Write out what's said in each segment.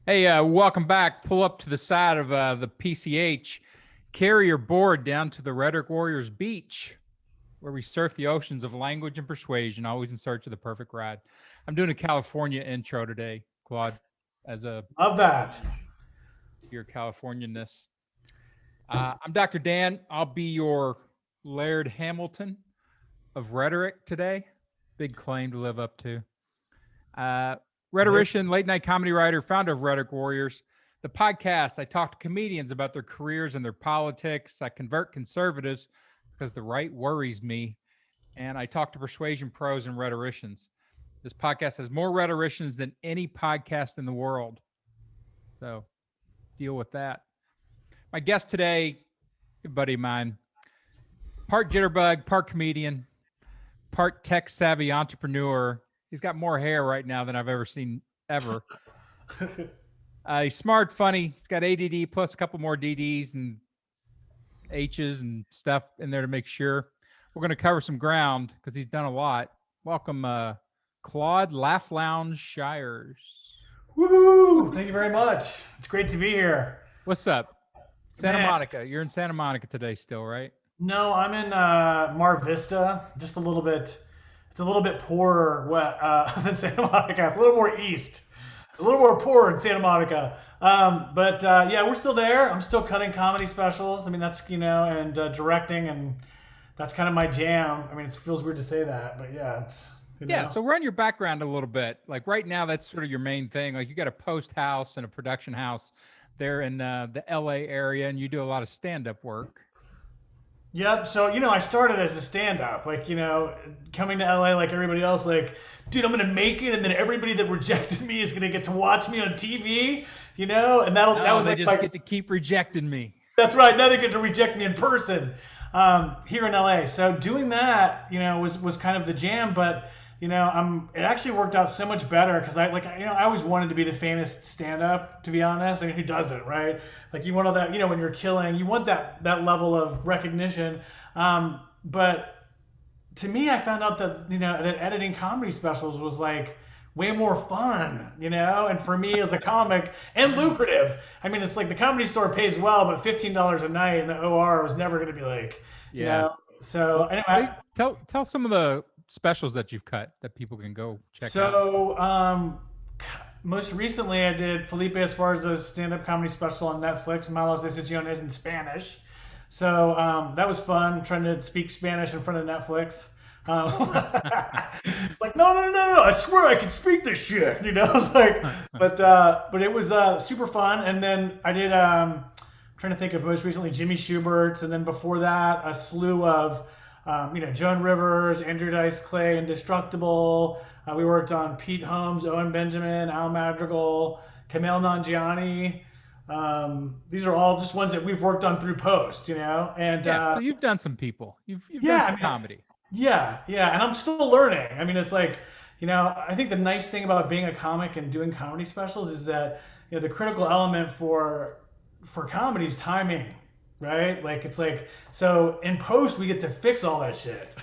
Hey, welcome back. Pull up to the side of the PCH. Carry your board down to the Rhetoric Warriors Beach, where we surf the oceans of language and persuasion, always in search of the perfect ride. I'm doing a California intro today, Claude, as a Love that. your Californianness. I'm Dr. Dan. I'll be your Laird Hamilton of rhetoric today. Big claim to live up to. Uh, Rhetorician, late night comedy writer, founder of Rhetoric Warriors. The podcast, I talk to comedians about their careers and their politics. I convert conservatives because the right worries me. And I talk to persuasion pros and rhetoricians. This podcast has more rhetoricians than any podcast in the world. So deal with that. My guest today, a buddy of mine, part jitterbug, part comedian, part tech savvy entrepreneur. He's got more hair right now than I've ever seen ever. He's smart, funny. He's got ADD plus a couple more DDs and H's and stuff in there to make sure. We're going to cover some ground because he's done a lot. Welcome, Claude Laugh Lounge Shires. Woohoo! Thank you very much. It's great to be here. What's up? Santa Man. Monica. You're in Santa Monica today still, right? No, I'm in Mar Vista. Just a little bit. It's a little bit poorer than Santa Monica. It's a little more east. A little more poor in Santa Monica. But yeah, we're still there. I'm still cutting comedy specials. I mean, that's and directing, and that's kind of my jam. I mean, it feels weird to say that, but yeah, it's Yeah, so run your background a little bit. Like right now, that's sort of your main thing. Like you got a post house and a production house there in the LA area, and you do a lot of stand-up work. Yep. So, I started as a stand-up, like, coming to LA like everybody else, like, dude, I'm gonna make it, and then everybody that rejected me is gonna get to watch me on TV, and that No, was they like just get to keep rejecting me. that's right. Now they get to reject me in person, here in LA. So doing that, was kind of the jam, but it actually worked out so much better because I always wanted to be the famous stand-up. To be honest, I mean, who doesn't, right? Like you want all that, when you're killing, you want that level of recognition. But to me, I found out that that editing comedy specials was like way more fun, and for me as a comic and lucrative. I mean, it's like the Comedy Store pays well, but $15 a night in the OR was never going to be like, Yeah. So Well, anyway, tell some of the specials that you've cut that people can go check out. so most recently I did Felipe Esparza's stand-up comedy special on Netflix, Malas Decisiones, in Spanish. So that was fun, trying to speak Spanish in front of Netflix. It's like, no, no, no, no! I swear I can speak this shit. It's like, but it was super fun. And then I did. I'm trying to think of most recently Jimmy Schubert's, and then before that a slew of, Joan Rivers, Andrew Dice Clay, Indestructible. We worked on Pete Holmes, Owen Benjamin, Al Madrigal, Kamel Nanjiani. These are all just ones that we've worked on through post, and Yeah, so you've done some people. You've done yeah, some comedy. yeah, and I'm still learning. I mean, it's like, I think the nice thing about being a comic and doing comedy specials is that the critical element for comedy is timing, right? Like it's like, so in post we get to fix all that shit.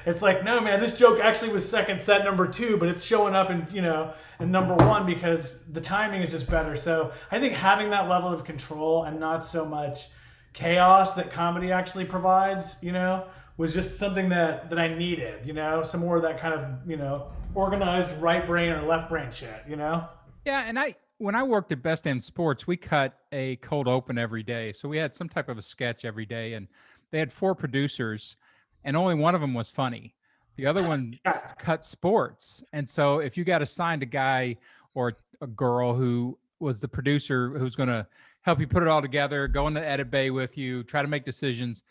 It's like, no man, this joke actually was second set number 2, but it's showing up in number 1 because the timing is just better. So I think having that level of control and not so much chaos that comedy actually provides, was just something that I needed, some more of that kind of, organized right brain or left brain shit, Yeah, and when I worked at Best End Sports, we cut a cold open every day. So we had some type of a sketch every day, and they had 4 producers, and only one of them was funny. The other one cut sports. And so if you got assigned a guy or a girl who was the producer who's going to help you put it all together, go in the edit bay with you, try to make decisions,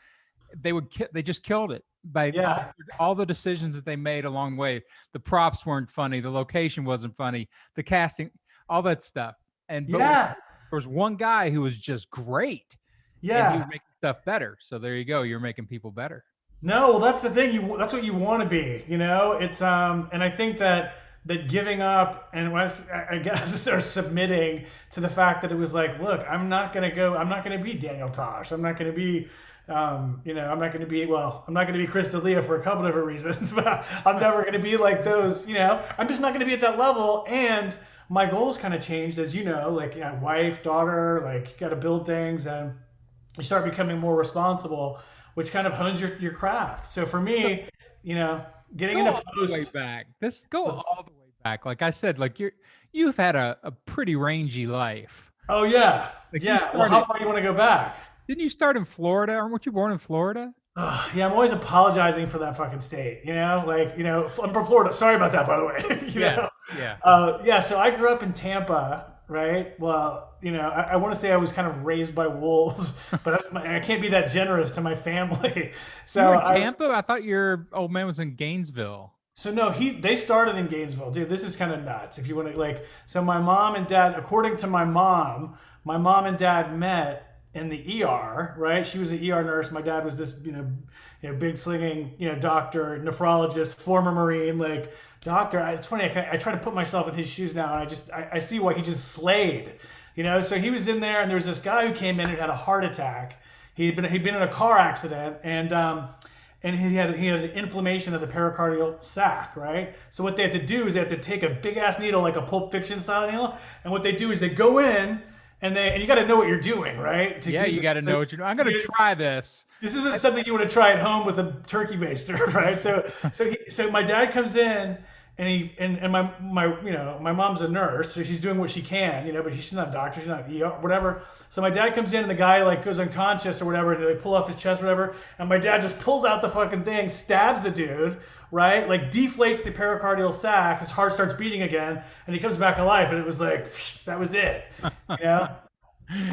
they just killed it by Yeah. all the decisions that they made along the way. The props weren't funny, the location wasn't funny, the casting, all that stuff. But Yeah. there was one guy who was just great, and he was Yeah. making stuff better. So there you go, you're making people better. No, well, that's the thing. That's what you want to be. It's and I think that giving up and I guess are submitting to the fact that it was like, look, I'm not gonna be Daniel Tosh. I'm not gonna be. I'm not going to be, I'm not going to be Chris D'Elia for a couple different reasons, but I'm never going to be like those, I'm just not going to be at that level. And my goals kind of changed, as you know, like, wife, daughter, like, you got to build things, and you start becoming more responsible, which kind of hones your craft. So for So me, you know, getting go into all the way post. back. This go all the way back. Like I said, like you've had a pretty rangy life. Oh yeah, Like you yeah. Well, how started. far do you want to go back? Didn't you start in Florida? Aren't you born in Florida? Ugh, yeah, I'm always apologizing for that fucking state. Like, I'm from Florida. Sorry about that, by the way. Yeah, yeah. Yeah. So I grew up in Tampa, right? Well, I want to say I was kind of raised by wolves, but I can't be that generous to my family. You were So in Tampa? I thought your old man was in Gainesville. So no, they started in Gainesville, dude. This is kind of nuts. If you want to, like, so my mom and dad, according to my mom and dad met in the ER, right? She was an ER nurse. My dad was this, big slinging, doctor, nephrologist, former Marine, like doctor. It's funny. I try to put myself in his shoes now, and I see why he just slayed, So he was in there, and there was this guy who came in who had a heart attack. He'd been in a car accident, and he had an inflammation of the pericardial sac, right? So what they have to do is they have to take a big ass needle, like a Pulp Fiction style needle, and what they do is they go in and you got to know what you're doing, right? Yeah, you got to know what you're doing. I'm going to try this. This isn't something you want to try at home with a turkey baster, right? So my dad comes in, and my mom's a nurse, so she's doing what she can, but she's not a doctor, she's not ER, whatever. So my dad comes in, and the guy like goes unconscious or whatever, and they pull off his chest or whatever, and my dad just pulls out the fucking thing, stabs the dude, right? Like deflates the pericardial sac, his heart starts beating again, and he comes back alive, and it was like that was it, you know.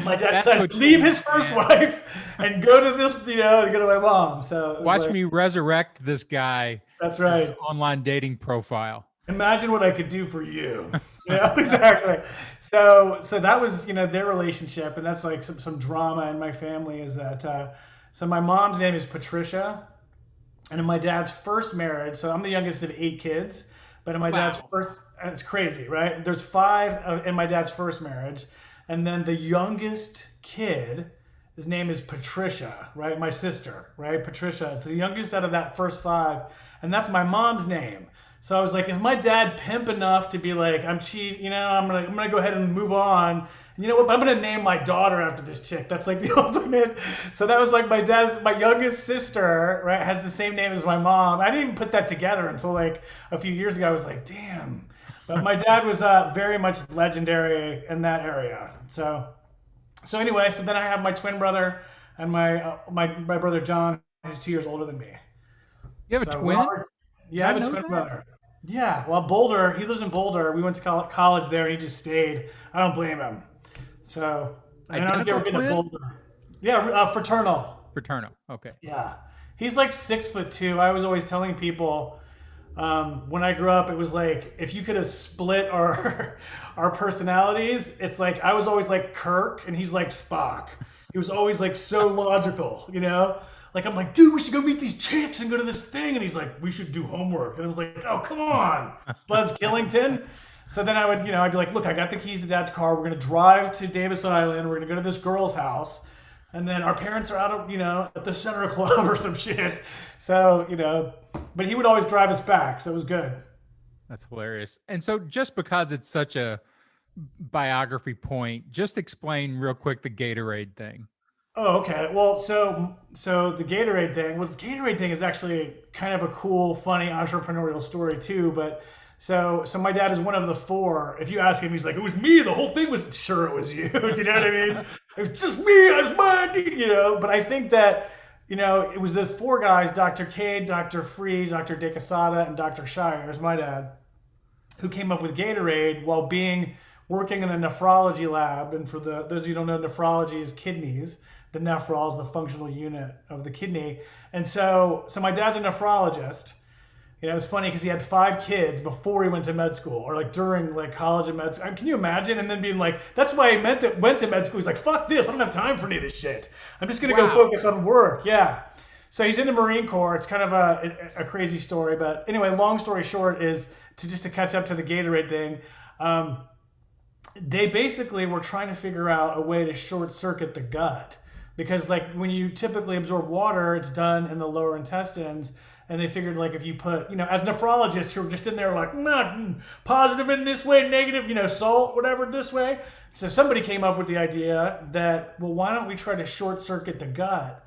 My dad That's decided what to leave you his first man. wife and go to this, and go to my mom. So it was Watch like, me resurrect this guy. that's His right. online dating profile. Imagine what I could do for you. Yeah, exactly. So that was, their relationship, and that's like some drama in my family is that. So my mom's name is Patricia, and in my dad's first marriage, so I'm the youngest of 8 kids, but in my dad's Wow. first, it's crazy, right? There's 5 in my dad's first marriage, and then the youngest kid, his name is Patricia, right? My sister, right? Patricia, the youngest out of that first 5, and that's my mom's name. So I was like, is my dad pimp enough to be like, I'm cheat, I'm gonna go ahead and move on. And you know what? I'm gonna name my daughter after this chick. That's like the ultimate. So that was like my youngest sister, right, has the same name as my mom. I didn't even put that together until like a few years ago. I was like, damn. But my dad was very much legendary in that area. So anyway, so then I have my twin brother and my brother John, who's 2 years older than me. You have a So twin? yeah, I have a know twin that? brother. Yeah, well, Boulder, he lives in Boulder. We went to college there, and he just stayed. I don't blame him. So, I don't know if you Identical ever been to twin? Boulder. Yeah, fraternal. Fraternal. Okay. Yeah, he's like 6'2". I was always telling people when I grew up, it was like if you could have split our our personalities, it's like I was always like Kirk, and he's like Spock. He was always like so logical. Like I'm like, dude, we should go meet these chicks and go to this thing, and he's like, we should do homework, and I was like, oh come on, Buzz Killington. So then I would, I'd be like, look, I got the keys to Dad's car. We're gonna drive to Davis Island. We're gonna go to this girl's house, and then our parents are out of, at the Center Club or some shit. So, but he would always drive us back, so it was good. That's hilarious. And so just because it's such a biography point, just explain real quick the Gatorade thing. Oh, okay. Well, so the Gatorade thing. Well, the Gatorade thing is actually kind of a cool, funny entrepreneurial story too. But so my dad is one of the 4. If you ask him, he's like, "It was me. The whole thing was sure it was you." Do you know what I mean? It was just me. I was mine. But I think that it was the 4 guys: Dr. Cade, Dr. Free, Dr. De Quesada, and Dr. Shires, my dad, who came up with Gatorade while working in a nephrology lab. And for those of you who don't know, nephrology is kidneys. The nephron is the functional unit of the kidney. And so my dad's a nephrologist. It was funny because he had 5 kids before he went to med school, or like during like college and med school. I mean, can you imagine? And then being like, that's why he went to med school. He's like, fuck this. I don't have time for any of this shit. I'm just going to go Wow. focus on work. Yeah. So he's in the Marine Corps. It's kind of a crazy story. But anyway, long story short is to catch up to the Gatorade thing. They basically were trying to figure out a way to short circuit the gut, because like when you typically absorb water, it's done in the lower intestines, And they figured like if you put, as nephrologists who are just in there like, positive in this way, negative, salt, whatever this way. So somebody came up with the idea that, well, why don't we try to short circuit the gut?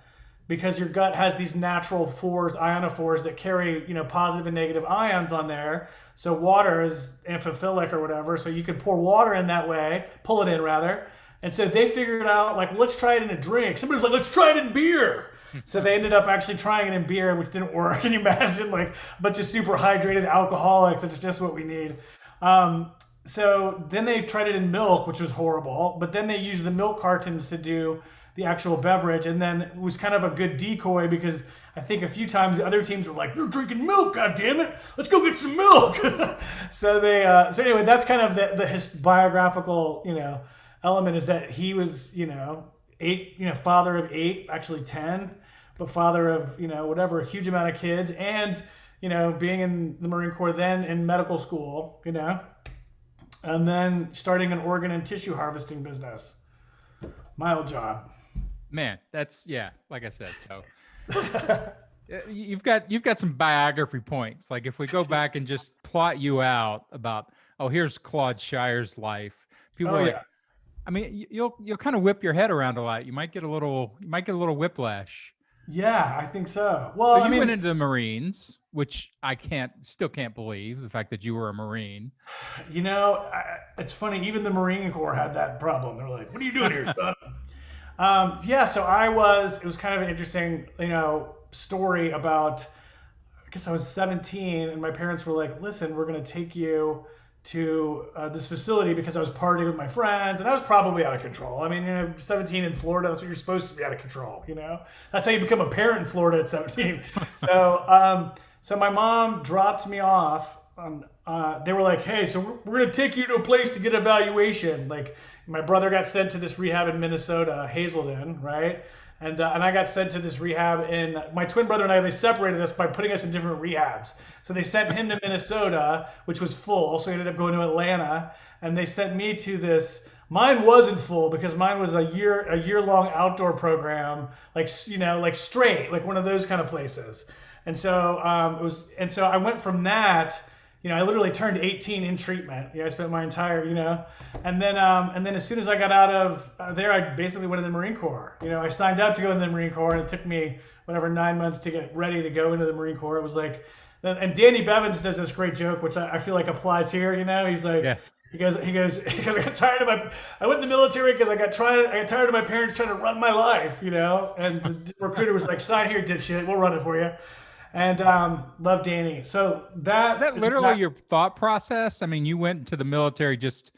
Because your gut has these natural ionophores that carry, positive and negative ions on there. So water is amphiphilic or whatever. So you could pour water in that way, pull it in rather. And so they figured out like, let's try it in a drink. Somebody's like, let's try it in beer. So they ended up actually trying it in beer, which didn't work. Can you imagine like a bunch of super hydrated alcoholics? That's just what we need. So then they tried it in milk, which was horrible. But then they used the milk cartons to do the actual beverage, and then it was kind of a good decoy because I think a few times the other teams were like, "You're drinking milk, god damn it! Let's go get some milk." So they, so anyway, that's kind of the biographical, element is that he was, 8, father of 8, actually 10, but father of whatever, a huge amount of kids, and being in the Marine Corps, then in medical school, and then starting an organ and tissue harvesting business. My old job. Man, that's like I said. So you've got some biography points. Like if we go back and just plot you out about, here's Claude Shires' life. People are like, I mean, you'll kind of whip your head around a lot. You might get a little whiplash. Yeah, I think so. Well, so you went into the Marines, which I still can't believe the fact that you were a Marine. It's funny. Even the Marine Corps had that problem. They're like, "What are you doing here, son?" So it was kind of an interesting, story about, I guess I was 17 and my parents were like, listen, we're going to take you to this facility because I was partying with my friends and I was probably out of control. I mean, 17 in Florida, that's what you're supposed to be out of control, That's how you become a parent in Florida at 17. So my mom dropped me off. They were like, hey, so we're going to take you to a place to get evaluation. Like my brother got sent to this rehab in Minnesota, Hazelden, right? And I got sent to this rehab my twin brother and I, they separated us by putting us in different rehabs. So they sent him to Minnesota, which was full. So he ended up going to Atlanta, and they sent me to this. Mine wasn't full because mine was a year long outdoor program, like straight, like one of those kind of places. And so I went from that. I literally turned 18 in treatment. I spent my entire, and then as soon as I got out of there, I basically went in the Marine Corps. I signed up to go in the Marine Corps, and it took me 9 months to get ready to go into the Marine Corps. It was like, and Danny Bevins does this great joke, which I feel like applies here. He's like, yeah. He goes, I got tired of I went in the military because I got tired of my parents trying to run my life, and the recruiter was like, sign here, dipshit, we'll run it for you. And love Danny. So is that literally your thought process? I mean, you went to the military just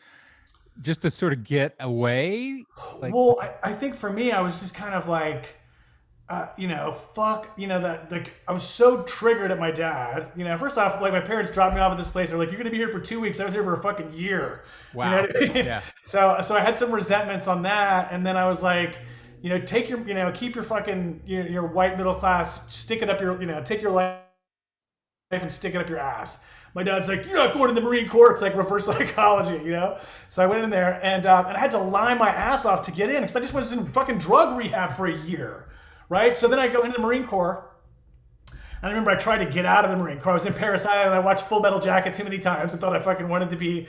to sort of get away? Well, I think for me, I was just kind of like, that like I was so triggered at my dad. First off, like my parents dropped me off at this place. They're like, you're gonna be here for 2 weeks. I was here for a fucking year. Wow. You know what I mean? Yeah. So I had some resentments on that, and then I was like, take your, keep your fucking, your white middle class, stick it up your, take your life and stick it up your ass. My dad's like, you're not going to the Marine Corps. It's like reverse psychology, So I went in there and I had to lie my ass off to get in because I just was in fucking drug rehab for a year, right? So then I go into the Marine Corps. And I remember I tried to get out of the Marine Corps. I was in Paris Island. I watched Full Metal Jacket too many times. I thought I fucking wanted to be,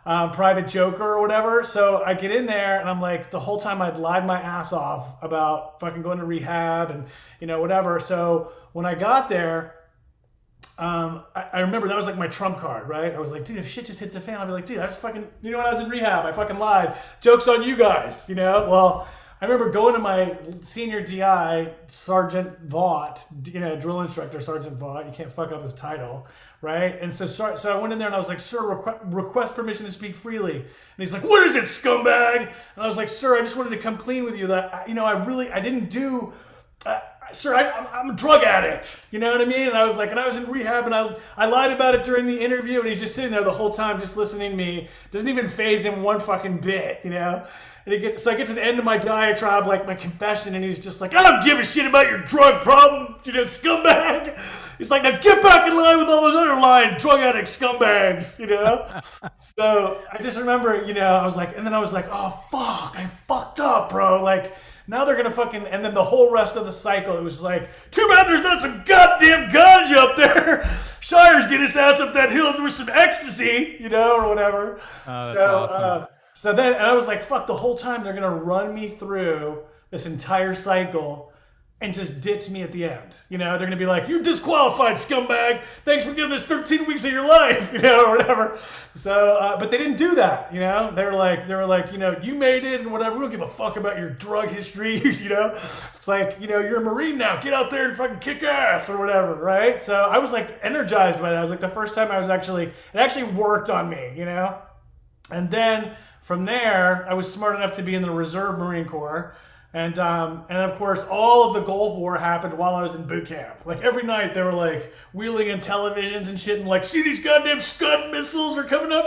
Private Joker or whatever. So I get in there and I'm like, the whole time I'd lied my ass off about fucking going to rehab and, whatever. So when I got there, I remember that was like my trump card, right? I was like, dude, if shit just hits the fan, I'll be like, dude, I just fucking, when I was in rehab, I fucking lied. Joke's on you guys, Well, I remember going to my senior DI, Sergeant Vaught, drill instructor, Sergeant Vaught. You can't fuck up his title, right? And so I went in there and I was like, sir, request permission to speak freely. And he's like, what is it, scumbag? And I was like, sir, I just wanted to come clean with you that, I didn't do... sir, I'm a drug addict. You know what I mean? And I was like, and I was in rehab and I lied about it during the interview and he's just sitting there the whole time just listening to me. Doesn't even faze him one fucking bit, And so I get to the end of my diatribe, like my confession, and he's just like, I don't give a shit about your drug problem, scumbag. He's like, now get back in line with all those other lying drug addict scumbags, So I just remember, I was like, oh fuck, I fucked up, bro. Like, now they're gonna fucking, and then the whole rest of the cycle, It was like, too bad there's not some goddamn ganja up there. Shires get his ass up that hill with some ecstasy, or whatever. That's So, awesome. so then, and I was like, fuck, the whole time they're gonna run me through this entire cycle and just ditch me at the end. They're gonna be like, "You disqualified, scumbag. Thanks for giving us 13 weeks of your life," or whatever. So, but they didn't do that. They were like, you made it and whatever. We don't give a fuck about your drug history. It's like, you're a Marine now. Get out there and fucking kick ass or whatever, right? So I was like energized by that. I was like, the first time it actually worked on me. And then from there, I was smart enough to be in the Reserve Marine Corps. And of course, all of the Gulf War happened while I was in boot camp. Like every night, they were like wheeling in televisions and shit, and like, see these goddamn Scud missiles are coming up.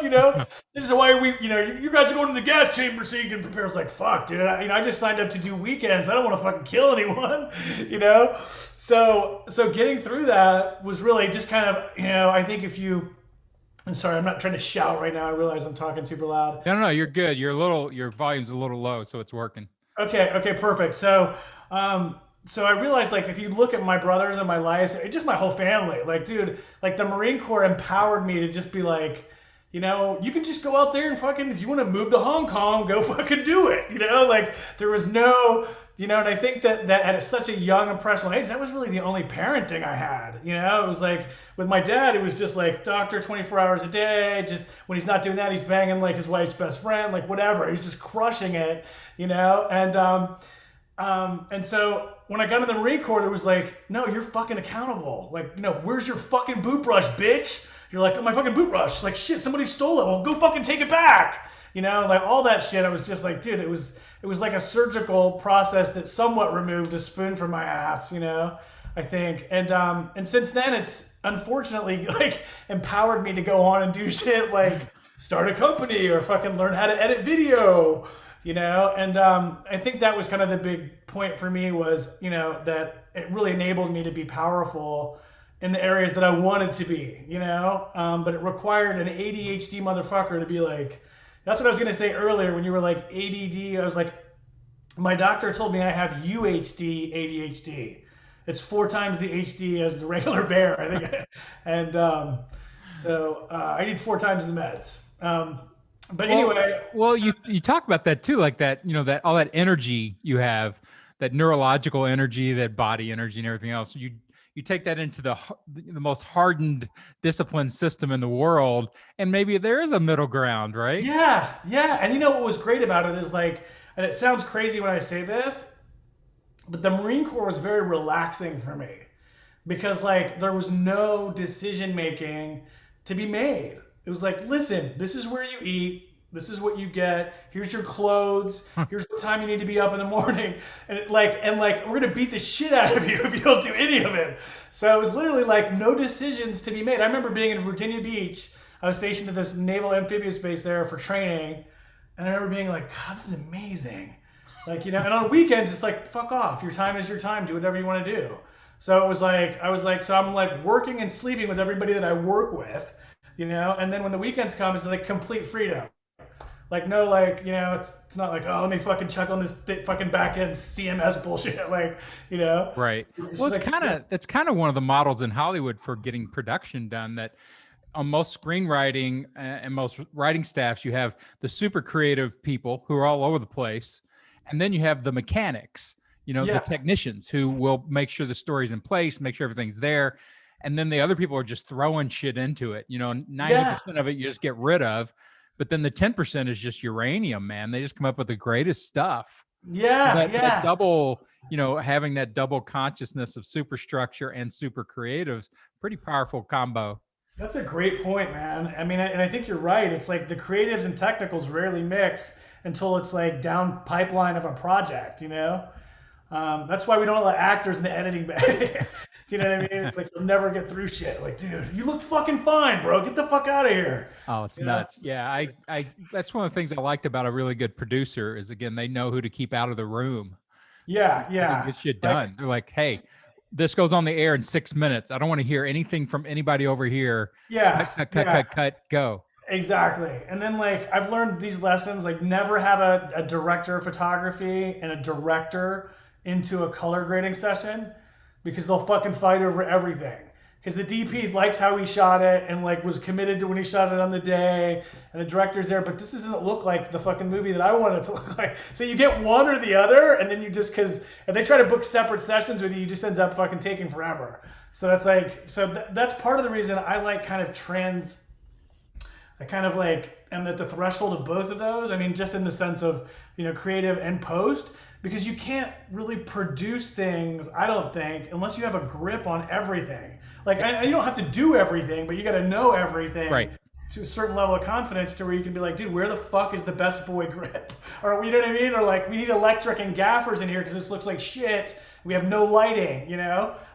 This is why you guys are going to the gas chamber so you can prepare. I was like, fuck, dude. I just signed up to do weekends. I don't want to fucking kill anyone. So getting through that was really just kind of, I think if you. I'm sorry, I'm not trying to shout right now. I realize I'm talking super loud. No, you're good. Your volume's a little low, so it's working. Okay, perfect. So I realized, like, if you look at my brothers and my lives, just my whole family, like, dude, like the Marine Corps empowered me to just be like, you can just go out there and fucking, if you want to move to Hong Kong, go fucking do it. Like there was no, and I think that at such a young, impressionable age, that was really the only parenting I had. It was like with my dad, it was just like doctor 24 hours a day. Just when he's not doing that, he's banging like his wife's best friend, like whatever. He's just crushing it, and so when I got in the Marine Corps, it was like, no, you're fucking accountable. Like, where's your fucking boot brush, bitch? You're like, oh, my fucking boot brush. Like, shit, somebody stole it. Well, go fucking take it back. Like all that shit. I was just like, dude, it was like a surgical process that somewhat removed a spoon from my ass, I think. And since then, it's unfortunately like empowered me to go on and do shit like start a company or fucking learn how to edit video. And I think that was kind of the big point for me was, that it really enabled me to be powerful in the areas that I wanted to be, but it required an ADHD motherfucker to be like, that's what I was going to say earlier when you were like ADD. I was like, my doctor told me I have UHD ADHD. It's 4 times the HD as the regular bear, I think. And so I need 4 times the meds. But anyway, you talk about that too, like that, that all that energy you have, that neurological energy, that body energy, and everything else. You take that into the most hardened discipline system in the world, and maybe there is a middle ground, right? Yeah. And what was great about it is like, and it sounds crazy when I say this, but the Marine Corps was very relaxing for me because like there was no decision making to be made. It was like, listen, this is where you eat. This is what you get. Here's your clothes. Here's what time you need to be up in the morning. And we're gonna beat the shit out of you if you don't do any of it. So it was literally like no decisions to be made. I remember being in Virginia Beach. I was stationed at this naval amphibious base there for training, and I remember being like, God, this is amazing. Like, and on weekends it's like, fuck off. Your time is your time. Do whatever you want to do. So it was like, so I'm like working and sleeping with everybody that I work with, and then when the weekends come, it's like complete freedom. Like, no, like, it's not like, oh, let me fucking check on this fucking back end CMS bullshit. Like, Right. Well, it's kind of one of the models in Hollywood for getting production done, that on most screenwriting and most writing staffs, you have the super creative people who are all over the place. And then you have the mechanics, the technicians who will make sure the story's in place, make sure everything's there. And then the other people are just throwing shit into it. 90% of it you just get rid of. But then the 10% is just uranium, man. They just come up with the greatest stuff. Yeah, that double, having that double consciousness of superstructure and super creatives, pretty powerful combo. That's a great point, man. I mean, and I think you're right. It's like the creatives and technicals rarely mix until it's like down pipeline of a project, That's why we don't let actors in the editing bay. You know what I mean? It's like you'll never get through shit. Like, dude, you look fucking fine, bro. Get the fuck out of here. Oh, it's nuts. Yeah, I that's one of the things I liked about a really good producer is, again, they know who to keep out of the room. Yeah. Get shit done. They're like, hey, this goes on the air in 6 minutes. I don't want to hear anything from anybody over here. Yeah. Cut, go. Exactly. And then like I've learned these lessons, like never have a director of photography and a director into a color grading session. because they'll fucking fight over everything. Because the DP likes how he shot it and like was committed to when he shot it on the day, and the director's there, but this doesn't look like the fucking movie that I want it to look like. So you get one or the other, and then you just, because if they try to book separate sessions with you, you just ends up fucking taking forever. So that's like, that's part of the reason I like kind of I kind of like am at the threshold of both of those. I mean, just in the sense of, creative and post, because you can't really produce things, I don't think, unless you have a grip on everything. Like, you don't have to do everything, but you got to know everything. Right. To a certain level of confidence to where you can be like, dude, where the fuck is the best boy grip? Or, you know what I mean? Or like, we need electric and gaffers in here because this looks like shit. We have no lighting,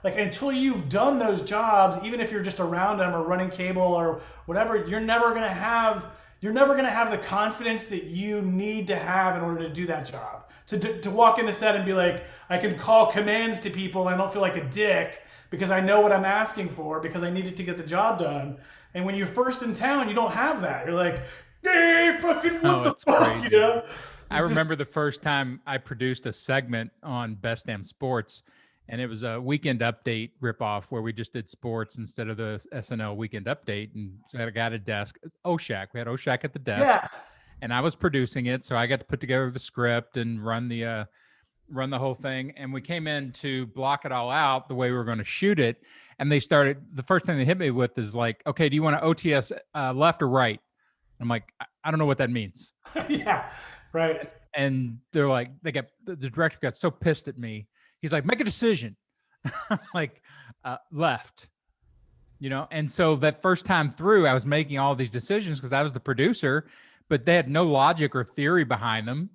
Like, until you've done those jobs, even if you're just around them or running cable or whatever, you're never gonna have the confidence that you need to have in order to do that job. To walk into set and be like, I can call commands to people and I don't feel like a dick because I know what I'm asking for because I needed to get the job done. And when you're first in town, you don't have that. You're like, hey, fucking what the fuck, crazy. I remember the first time I produced a segment on Best Damn Sports, and it was a Weekend Update ripoff where we just did sports instead of the SNL Weekend Update. And so I got a desk, Oshak. We had Oshak at the desk. Yeah. And I was producing it, so I got to put together the script and run the whole thing. And we came in to block it all out the way we were going to shoot it. And the first thing they hit me with is like, okay, do you want to OTS left or right? I'm like, I don't know what that means. Yeah, right. And they're like, the director got so pissed at me. He's like, make a decision. I'm like, left. And so that first time through, I was making all these decisions because I was the producer, but they had no logic or theory behind them.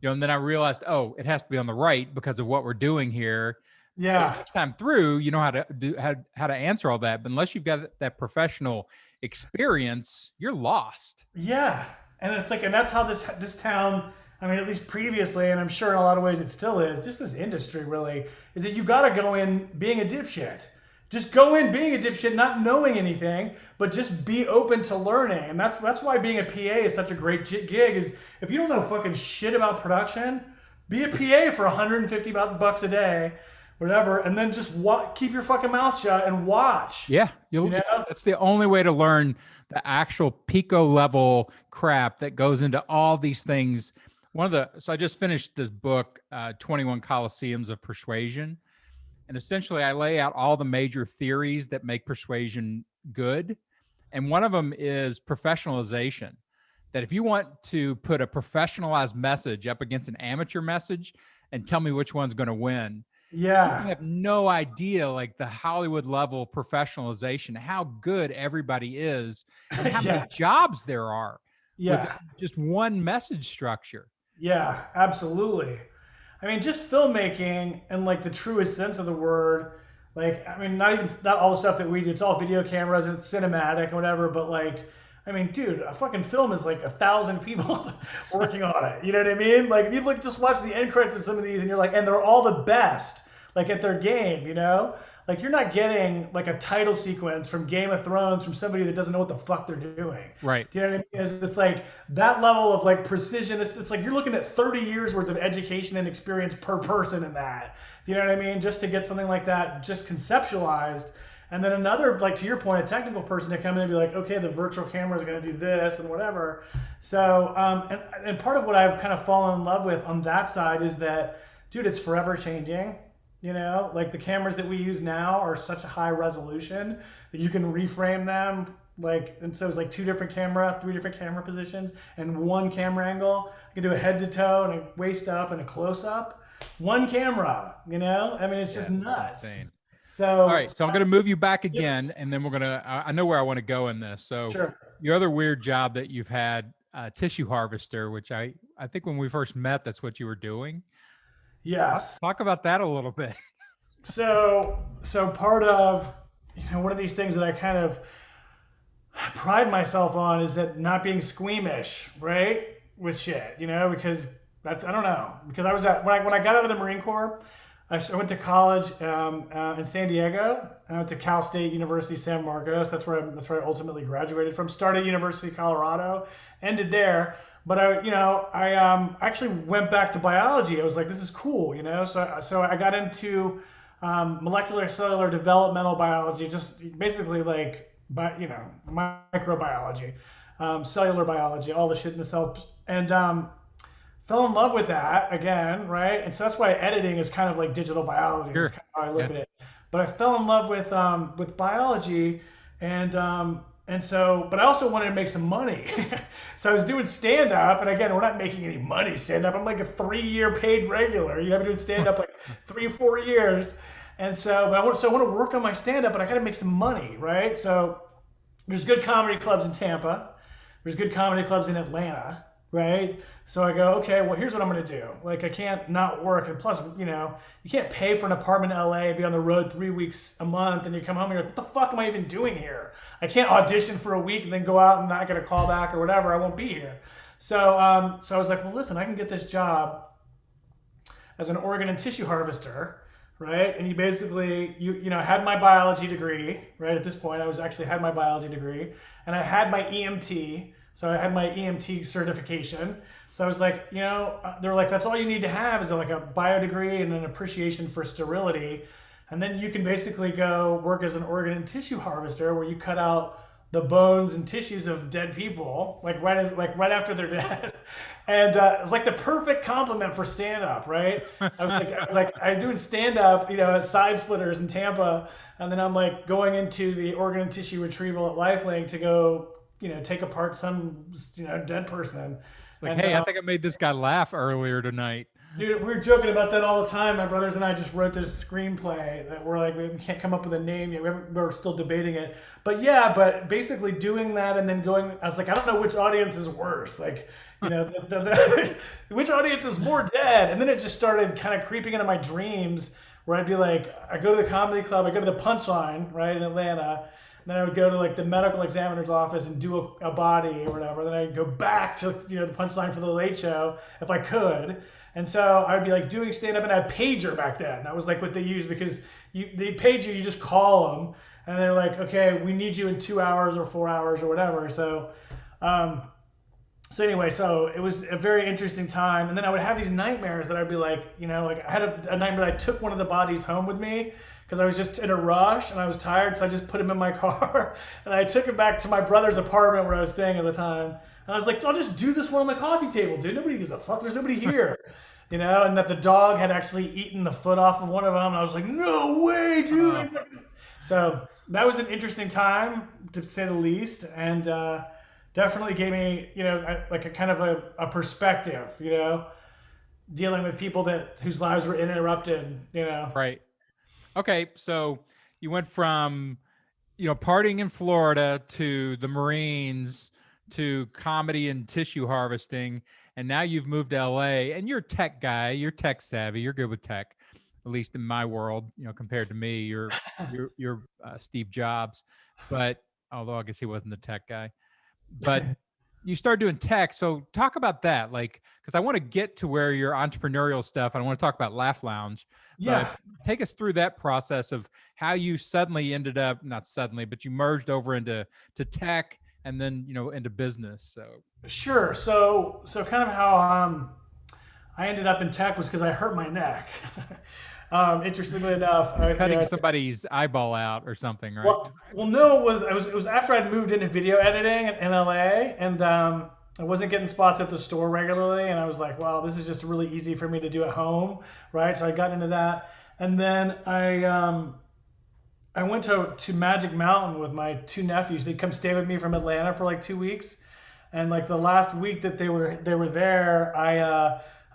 And then I realized, it has to be on the right because of what we're doing here. Yeah. So next time through, you know how to answer all that. But unless you've got that professional experience, you're lost. Yeah. And it's like, and that's how this town, I mean, at least previously, and I'm sure in a lot of ways it still is, just this industry really, is that you got to go in being a dipshit. Just go in being a dipshit, not knowing anything, but just be open to learning. And that's why being a PA is such a great gig, is if you don't know fucking shit about production, be a PA for $150 a day, whatever, and then just keep your fucking mouth shut and watch. Yeah, that's the only way to learn the actual pico level crap that goes into all these things. So I just finished this book, 21 Colosseums of Persuasion. And essentially, I lay out all the major theories that make persuasion good. And one of them is professionalization. That if you want to put a professionalized message up against an amateur message and tell me which one's going to win, yeah, you have no idea, like the Hollywood level professionalization, how good everybody is, and how many jobs there are with just one message structure. Yeah, absolutely. I mean, just filmmaking in like the truest sense of the word. Like, I mean, not all the stuff that we do. It's all video cameras and it's cinematic and whatever. But like, I mean, dude, a fucking film is like 1,000 people working on it. You know what I mean? Like, if you just watch the end credits of some of these, and you're like, and they're all the best, like at their game. Like, you're not getting like a title sequence from Game of Thrones from somebody that doesn't know what the fuck they're doing. Right. Do you know what I mean? It's like that level of like precision. It's like you're looking at 30 years worth of education and experience per person in that. Do you know what I mean? Just to get something like that just conceptualized. And then another, like to your point, a technical person to come in and be like, okay, the virtual camera is going to do this and whatever. So, and part of what I've kind of fallen in love with on that side is that, dude, it's forever changing. Like the cameras that we use now are such a high resolution that you can reframe them. And so it's like 3 different camera positions and one camera angle. I can do a head to toe and a waist up and a close up. One camera, I mean, it's just nuts. Insane. So, all right. So I'm going to move you back again, and then we're going to, I know where I want to go in this. So sure. Your other weird job that you've had, tissue harvester, which I think when we first met, that's what you were doing. Yes. Talk about that a little bit. So part of, one of these things that I kind of pride myself on is that not being squeamish, right? With shit, because that's, I don't know, because I was when I got out of the Marine Corps, I went to college in San Diego, and I went to Cal State University San Marcos. That's where I ultimately graduated from. Started University of Colorado, ended there. But I actually went back to biology. I was like, this is cool, So I got into molecular cellular developmental biology, just basically like, microbiology, cellular biology, all the shit in the cell. And fell in love with that again, right? And so that's why editing is kind of like digital biology. That's Sure. kind of how I look Yeah. at it. But I fell in love with biology, and so, but I also wanted to make some money. So I was doing stand up, and again, we're not making any money stand up. I'm like a 3-year paid regular. You know, I've been doing stand up like 3 or 4 years, and so, so I want to work on my stand up, but I got to make some money, right? So there's good comedy clubs in Tampa. There's good comedy clubs in Atlanta, right? So I go, okay, well, here's what I'm going to do. Like, I can't not work. And plus, you can't pay for an apartment in LA, be on the road 3 weeks a month, and you come home and you're like, what the fuck am I even doing here? I can't audition for a week and then go out and not get a call back or whatever. I won't be here. So I was like, well, listen, I can get this job as an organ and tissue harvester, right? And you basically, had my biology degree, right? At this point, I was actually had my biology degree, and I had my EMT. So I had my EMT certification. So I was like, they were like, that's all you need to have is like a bio degree and an appreciation for sterility. And then you can basically go work as an organ and tissue harvester, where you cut out the bones and tissues of dead people, like right after they're dead. And it was like the perfect compliment for stand up, right? I'm doing stand up, at Side Splitters in Tampa. And then I'm like going into the organ and tissue retrieval at Lifelink to go, take apart some, dead person. It's like, hey, I think I made this guy laugh earlier tonight. Dude, we were joking about that all the time. My brothers and I just wrote this screenplay that we're like, we can't come up with a name yet. We're still debating it. But basically doing that and then going, I was like, I don't know which audience is worse. Like, which audience is more dead? And then it just started kind of creeping into my dreams, where I'd be like, I go to the comedy club, I go to the Punchline, right, in Atlanta. Then I would go to like the medical examiner's office and do a body or whatever. Then I'd go back to the Punchline for the Late Show if I could. And so I'd be like doing stand up, and I had pager back then. That was like what they used, because they paid you just call them, and they're like, okay, we need you in 2 hours or 4 hours or whatever. So anyway, so it was a very interesting time. And then I would have these nightmares that I'd be like, I had a nightmare that I took one of the bodies home with me, because I was just in a rush and I was tired, so I just put him in my car and I took him back to my brother's apartment where I was staying at the time. And I was like, I'll just do this one on the coffee table, dude. Nobody gives a fuck. There's nobody here. And that the dog had actually eaten the foot off of one of them. And I was like, no way, dude. So that was an interesting time, to say the least. And definitely gave me, like a kind of a perspective, dealing with people whose lives were interrupted, Right. Okay, so you went from, partying in Florida to the Marines to comedy and tissue harvesting, and now you've moved to LA. And you're a tech guy, you're tech savvy, you're good with tech, at least in my world. Compared to me, you're Steve Jobs, but although I guess he wasn't the tech guy, but you started doing tech. So talk about that, like, because I want to get to where your entrepreneurial stuff. I want to talk about Laugh Lounge. Yeah. But take us through that process of how you suddenly ended up, not suddenly, but you merged over into tech, and then into business. So sure. So kind of how I ended up in tech was because I hurt my neck. Interestingly enough, cutting somebody's eyeball out or something, right? Well, no, it was after I'd moved into video editing in LA, and I wasn't getting spots at the store regularly, and I was like, wow, this is just really easy for me to do at home, right? So I got into that, and then I went to Magic Mountain with my 2 nephews. They'd come stay with me from Atlanta for like 2 weeks, and like the last week that they were there,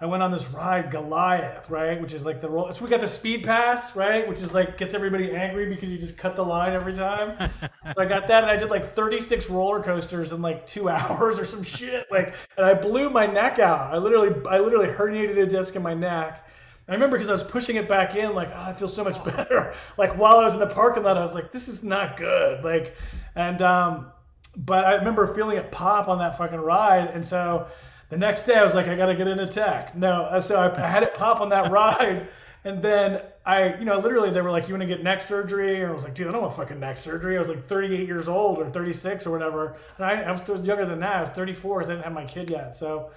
I went on this ride, Goliath, right? Which is like so we got the speed pass, right? Which is like gets everybody angry because you just cut the line every time. So I got that, and I did like 36 roller coasters in like 2 hours or some shit. Like, and I blew my neck out. I literally herniated a disc in my neck. I remember because I was pushing it back in, like, oh, I feel so much better. Like while I was in the parking lot, I was like, this is not good. Like, and but I remember feeling it pop on that fucking ride, and so. The next day I was like, I got to get into tech. No, so I had it pop on that ride. And then literally they were like, you want to get neck surgery? And I was like, dude, I don't want fucking neck surgery. I was like 38 years old or 36 or whatever. And I was younger than that. I was 34 because I didn't have my kid yet. So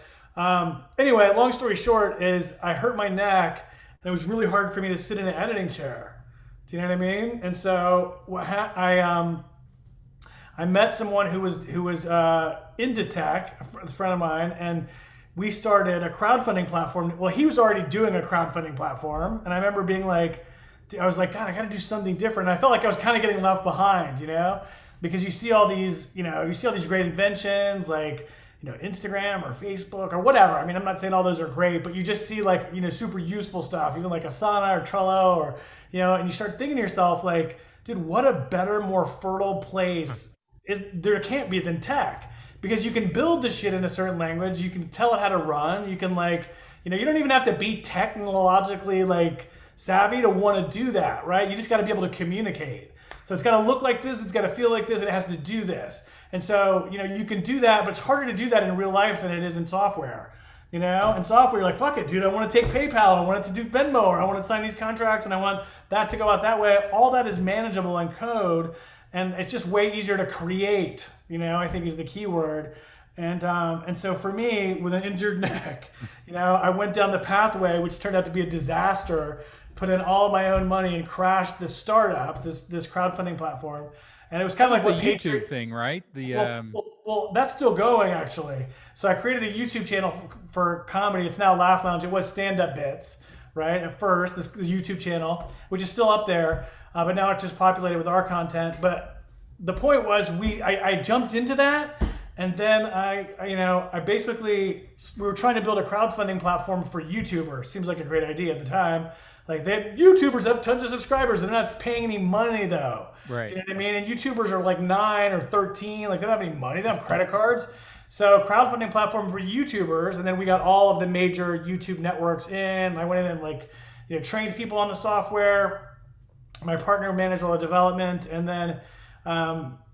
anyway, long story short is I hurt my neck. And it was really hard for me to sit in an editing chair. Do you know what I mean? And so I met someone who was into tech, a friend of mine, and we started a crowdfunding platform. Well, he was already doing a crowdfunding platform, and I remember being like, I was like, God, I got to do something different. And I felt like I was kind of getting left behind, because you see all these, great inventions like, Instagram or Facebook or whatever. I mean, I'm not saying all those are great, but you just see like, super useful stuff, even like Asana or Trello or, and you start thinking to yourself like, dude, what a better, more fertile place there can't be than tech, because you can build the shit in a certain language. You can tell it how to run. You can like, you don't even have to be technologically like savvy to want to do that, right? You just got to be able to communicate. So it's got to look like this, it's got to feel like this, and it has to do this. And so, you can do that, but it's harder to do that in real life than it is in software. In software, you're like, fuck it, dude, I want to take PayPal, I want it to do Venmo, or I want to sign these contracts, and I want that to go out that way. All that is manageable in code, and it's just way easier to create, I think is the key word. And so for me, with an injured neck, I went down the pathway, which turned out to be a disaster, put in all my own money and crashed this startup, this crowdfunding platform. And it was kind of like the what YouTube thing, right? Well, that's still going actually. So I created a YouTube channel for comedy. It's now Laugh Lounge. It was Stand Up Bits, right? At first, the YouTube channel, which is still up there, but now it's just populated with our content. But the point was, I jumped into that, and then I basically, we were trying to build a crowdfunding platform for YouTubers. Seems like a great idea at the time. Like YouTubers have tons of subscribers. They're not paying any money though. Right. Do you know what I mean? And YouTubers are like 9 or 13. Like they don't have any money. They don't have credit cards. So crowdfunding platform for YouTubers. And then we got all of the major YouTube networks in. I went in and like, trained people on the software. My partner managed all the development. And then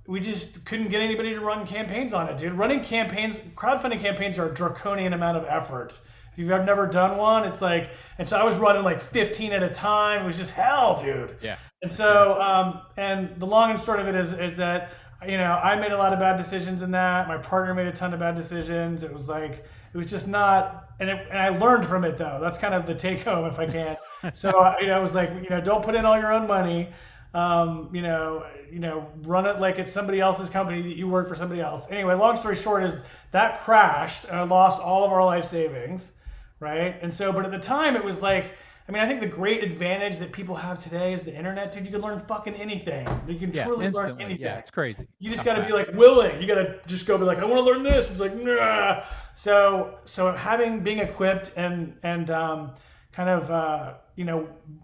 we just couldn't get anybody to run campaigns on it, dude. Running campaigns, crowdfunding campaigns are a draconian amount of effort. If you've never done one, it's like, and so I was running like 15 at a time. It was just hell, dude. Yeah. And so, and the long and short of it is that, I made a lot of bad decisions in that. My partner made a ton of bad decisions. It was like, it was just not, and I learned from it though. That's kind of the take home if I can. So, it was like, don't put in all your own money. Run it like it's somebody else's company that you work for somebody else. Anyway, long story short is that crashed and I lost all of our life savings. Right. And so, but at the time it was like, I think the great advantage that people have today is the internet, dude. You can learn fucking anything. You can truly learn anything. Yeah, it's crazy. You just got to be like willing. You got to just go be like, I want to learn this. It's like, nah. So being equipped and kind of,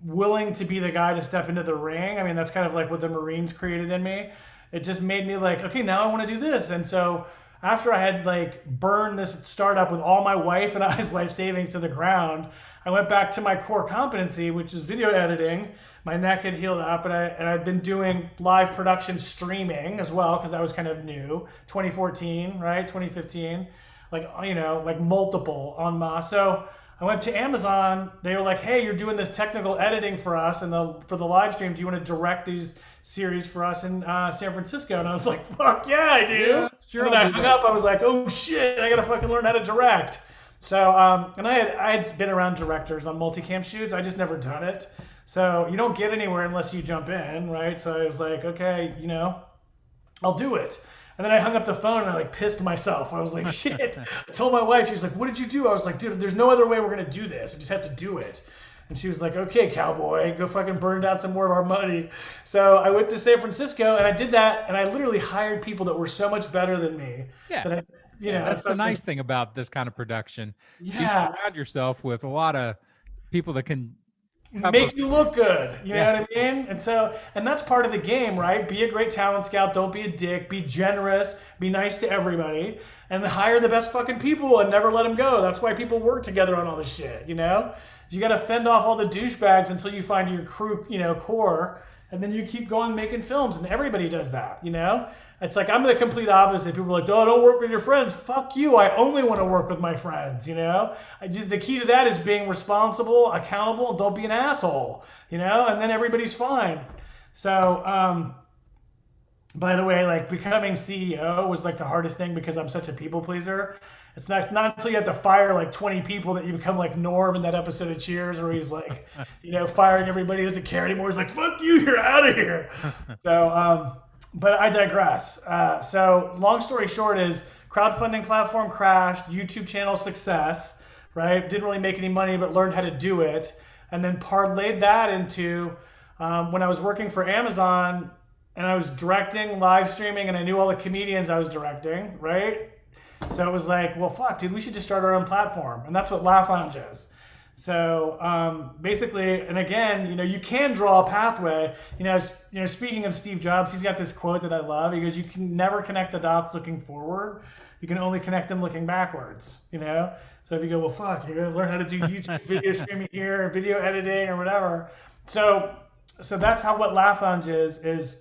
willing to be the guy to step into the ring. That's kind of like what the Marines created in me. It just made me like, okay, now I want to do this. And so after I had like burned this startup with all my wife and I's life savings to the ground, I went back to my core competency, which is video editing. My neck had healed up, and I'd been doing live production streaming as well, because that was kind of new. 2014, right? 2015, like multiple on Ma. So I went to Amazon. They were like, hey, you're doing this technical editing for us and for the live stream. Do you want to direct these series for us in San Francisco? And I was like, fuck yeah, I do. Yeah, sure. And then I hung up. I was like, oh shit, I got to fucking learn how to direct. So, and I had been around directors on multicam shoots. I just never done it. So you don't get anywhere unless you jump in, right? So I was like, okay, I'll do it. And then I hung up the phone and I like pissed myself. I was like, shit. I told my wife, she was like, what did you do? I was like, dude, there's no other way we're going to do this. I just have to do it. And she was like, okay, cowboy, go fucking burn down some more of our money. So I went to San Francisco and I did that. And I literally hired people that were so much better than me. Yeah. That's the nice thing about this kind of production. Yeah. You surround yourself with a lot of people that can make you look good. You know what I mean? And that's part of the game, right? Be a great talent scout. Don't be a dick. Be generous. Be nice to everybody. And hire the best fucking people and never let them go. That's why people work together on all this shit, You got to fend off all the douchebags until you find your crew, core. And then you keep going making films. And everybody does that, It's like I'm the complete opposite. People are like, oh, don't work with your friends. Fuck you. I only want to work with my friends, The key to that is being responsible, accountable, and don't be an asshole, And then everybody's fine. So, By the way, like becoming CEO was like the hardest thing because I'm such a people pleaser. It's not until you have to fire like 20 people that you become like Norm in that episode of Cheers where he's like, firing everybody who doesn't care anymore. He's like, fuck you, you're out of here. So, but I digress. So long story short is crowdfunding platform crashed, YouTube channel success, right? Didn't really make any money, but learned how to do it. And then parlayed that into when I was working for Amazon, and I was directing, live streaming, and I knew all the comedians I was directing, right? So it was like, well, fuck, dude, we should just start our own platform, and that's what Laugh Lounge is. So basically, and again, you can draw a pathway. Speaking of Steve Jobs, he's got this quote that I love. He goes, "You can never connect the dots looking forward. You can only connect them looking backwards." So if you go, well, fuck, you're gonna learn how to do YouTube video streaming here, or video editing, or whatever. So that's how what Laugh Lounge is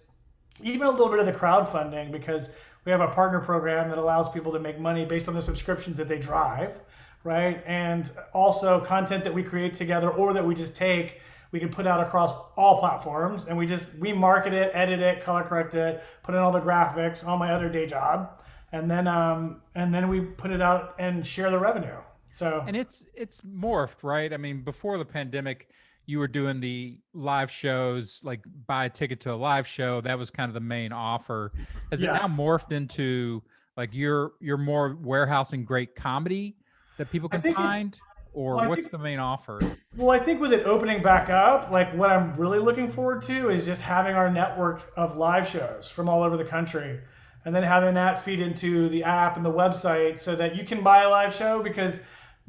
even a little bit of the crowdfunding, because we have a partner program that allows people to make money based on the subscriptions that they drive, right? And also content that we create together or that we just take, we can put out across all platforms, and we market it, edit it, color correct it, put in all the graphics on my other day job, and then we put it out and share the revenue. So And it's morphed, right? I mean, before the pandemic, you were doing the live shows, like buy a ticket to a live show. That was kind of the main offer. Has it yeah, now morphed into like you're more warehousing great comedy that people I can think it's find, or well, I what's think the main offer? Well, I think with it opening back up, like what I'm really looking forward to is just having our network of live shows from all over the country, and then having that feed into the app and the website so that you can buy a live show. Because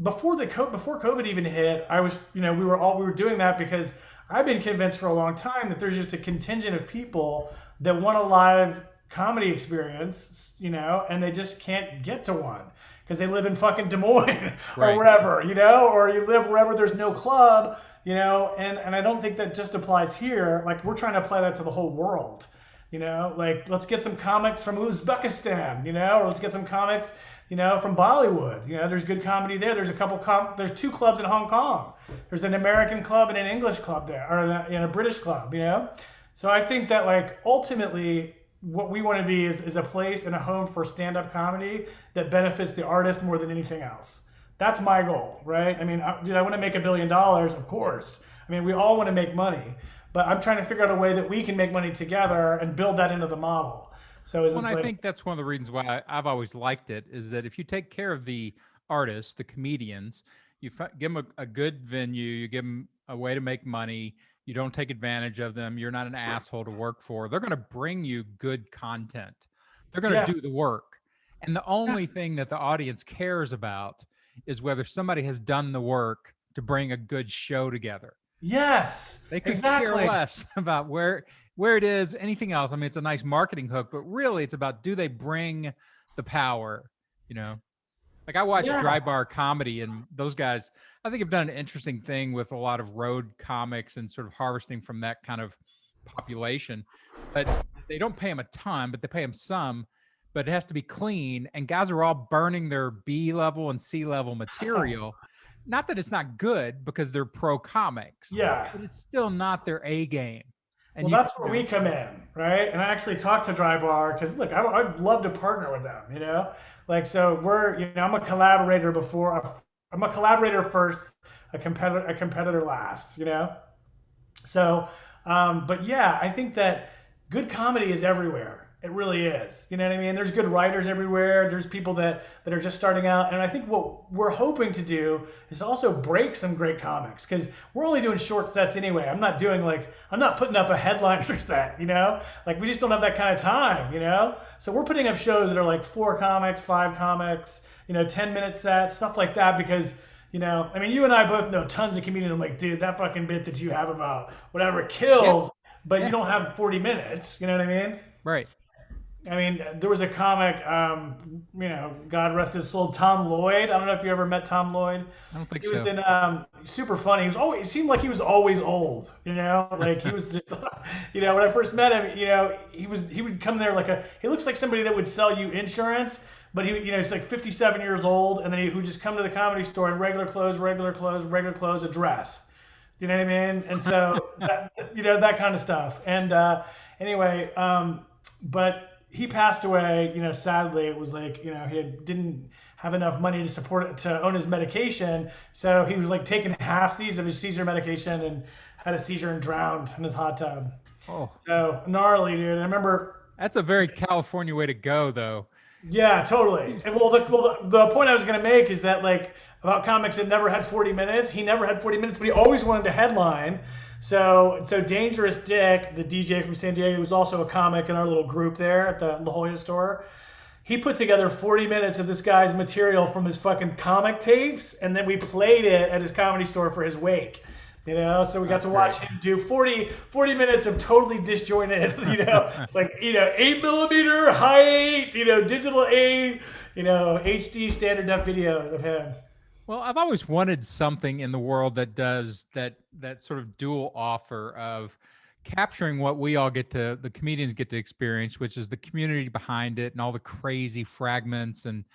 before COVID even hit, I was we were doing that because I've been convinced for a long time that there's just a contingent of people that want a live comedy experience, and they just can't get to one because they live in fucking Des Moines or Right. wherever, or you live wherever there's no club, and I don't think that just applies here. Like we're trying to apply that to the whole world, like let's get some comics from Uzbekistan, or let's get some comics, from Bollywood. There's good comedy there. There's two clubs in Hong Kong. There's an American club and an English club there, or a British club, So I think that like ultimately what we want to be is a place and a home for stand-up comedy that benefits the artist more than anything else. That's my goal, right? I mean, dude, I want to make $1 billion, of course. I mean, we all want to make money, but I'm trying to figure out a way that we can make money together and build that into the model. So Well, and it's I like, think that's one of the reasons why I've always liked it is that if you take care of the artists, the comedians, give them a good venue, you give them a way to make money, you don't take advantage of them, you're not an asshole to work for, they're going to bring you good content. They're going yeah, to do the work. And the only thing that the audience cares about is whether somebody has done the work to bring a good show together. yes, They could care exactly. less about where it is, anything else. I mean, it's a nice marketing hook, but really it's about do they bring the power, you know? Like I watch Yeah, Dry Bar Comedy and those guys, I think have done an interesting thing with a lot of road comics and sort of harvesting from that kind of population. But they don't pay them a ton, but they pay them some, but it has to be clean. And guys are all burning their B level and C level material. Not that it's not good because they're pro comics, yeah. but it's still not their A game. Well, And that's where we come in, right? And I actually talked to Dry Bar because look, I'd love to partner with them, like so we're, I'm a collaborator I'm a collaborator first, a competitor last, So, but yeah, I think that good comedy is everywhere. It really is. You know what I mean? There's good writers everywhere. There's people that are just starting out, and I think what we're hoping to do is also break some great comics because we're only doing short sets anyway. I'm not putting up a headliner set. Like we just don't have that kind of time. So we're putting up shows that are like 4 comics, 5 comics, 10-minute sets, stuff like that because I mean, you and I both know tons of comedians. I'm like, dude, that fucking bit that you have about whatever yep, kills, but you yeah, don't have 40 minutes. You know what I mean? right. I mean, there was a comic, God rest his soul, Tom Lloyd. I don't know if you ever met Tom Lloyd. I don't think He was so. in super funny. It seemed like he was always old, like he was just, when I first met him, he would come there he looks like somebody that would sell you insurance, but he's like 57 years old, and then he would just come to the comedy store in regular clothes, regular clothes, regular clothes, a dress. Do you know what I mean? And so, that kind of stuff. And anyway, but he passed away. Sadly, it was like didn't have enough money to support it to own his medication, so he was like taking half seas of his seizure medication and had a seizure and drowned in his hot tub. Oh, So gnarly, dude. I remember. that's a very California way to go, though. Yeah, totally. And the point I was gonna make is that like about comics that never had 40 minutes. He never had 40 minutes, but he always wanted to headline. So Dangerous Dick, the DJ from San Diego, who's also a comic in our little group there at the La Jolla store, he put together 40 minutes of this guy's material from his fucking comic tapes, and then we played it at his comedy store for his wake. So we got to watch him do 40 minutes of totally disjointed, like, 8mm, high 8, digital 8, HD standard def video of him. Well, I've always wanted something in the world that does that sort of dual offer of capturing what the comedians get to experience, which is the community behind it and all the crazy fragments and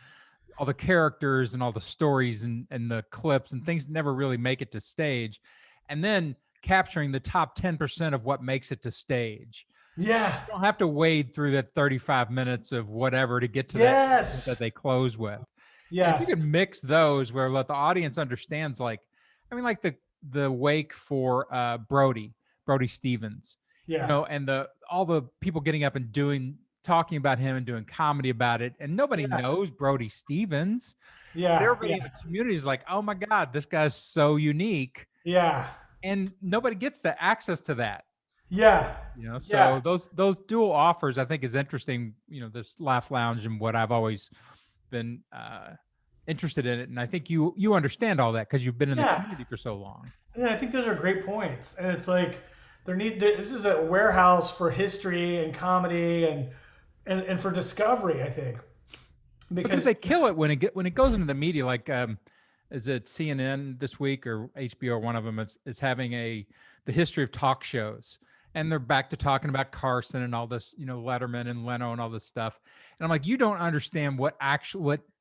all the characters and all the stories and the clips and things that never really make it to stage. And then capturing the top 10% of what makes it to stage. Yeah. You don't have to wade through that 35 minutes of whatever to get to that they close with. Yeah. If you could mix those where let the audience understands, like the wake for Brody Stevens, and all the people getting up and talking about him and doing comedy about it, and nobody knows Brody Stevens. Yeah. Everybody in the community is like, oh my God, this guy's so unique. Yeah. And nobody gets the access to that. Yeah. So those dual offers, I think, is interesting. This Laugh Lounge and what I've always been interested in it, and I think you understand all that because you've been in the community for so long. And I think those are great points, and it's like this is a warehouse for history and comedy and for discovery. I think because they kill it when it goes into the media, like. Is it CNN this week or HBO? One of them is having the history of talk shows, and they're back to talking about Carson and all this, Letterman and Leno and all this stuff. And I'm like, you don't understand what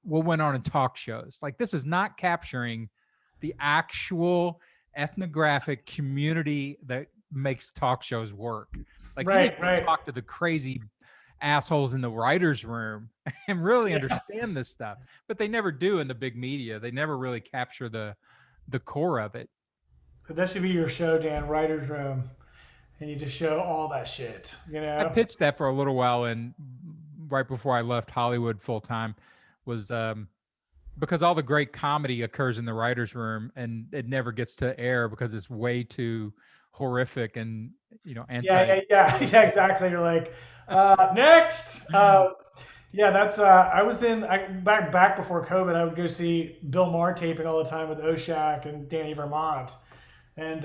went on in talk shows. Like, this is not capturing the actual ethnographic community that makes talk shows work. Like, you need to talk to the crazy assholes in the writer's room and really understand this stuff, but they never do in the big media. They never really capture the core of it. That should be your show, Dan, writer's room, and you just show all that shit. I pitched that for a little while, and right before I left Hollywood full time was because all the great comedy occurs in the writer's room, and it never gets to air because it's way too horrific and anti. Yeah, exactly. You're like, next. That's I was back before COVID. I would go see Bill Maher taping all the time with Oshak and Danny Vermont, and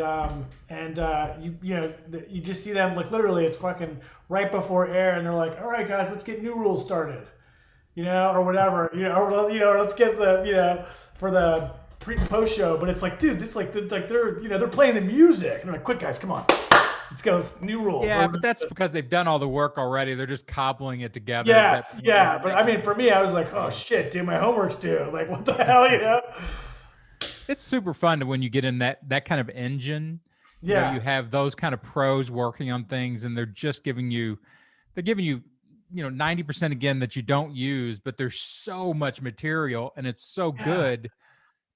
you just see them like literally it's fucking right before air, and they're like, all right guys, let's get new rules started, or whatever, or let's get the for the pre and post show, but it's like, dude, it's like they're playing the music, and they're like, quick guys, come on. Let's go. New rules. Yeah, but that's because they've done all the work already. They're just cobbling it together. Yes, but I mean, for me, I was like, oh shit, dude, my homework's due. Like, what the hell, It's super fun when you get in that kind of engine. You have those kind of pros working on things, and they're giving you 90% again that you don't use, but there's so much material, and it's so good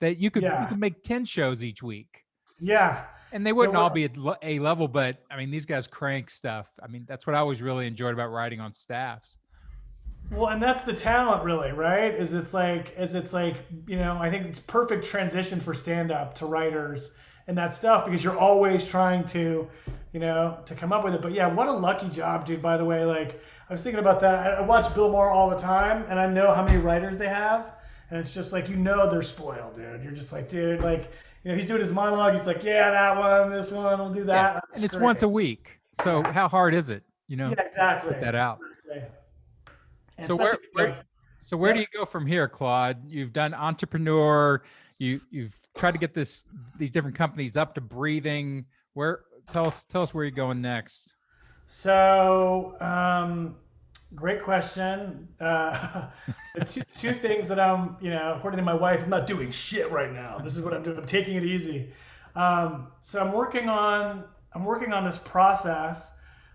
that you could make 10 shows each week. Yeah. And they wouldn't all be at A level, but I mean, these guys crank stuff. I mean, that's what I always really enjoyed about writing on staffs. Well, and that's the talent, really, right? It's like I think it's perfect transition for stand-up to writers and that stuff because you're always trying to come up with it. But yeah, what a lucky job, dude. By the way, like I was thinking about that. I watch Bill Maher all the time, and I know how many writers they have, and it's just like they're spoiled, dude. You're just like, dude, like. He's doing his monologue. He's like, yeah, that one, this one, we'll do that. Yeah. And it's once a week. So how hard is it? Yeah, exactly. Put that out. Exactly. So where do you go from here, Claude? You've done entrepreneur. You've tried to get these different companies up to breathing. Tell us where you're going next. So great question. Two things that I'm, according to my wife, I'm not doing shit right now. This is what I'm doing. I'm taking it easy. So I'm working on this process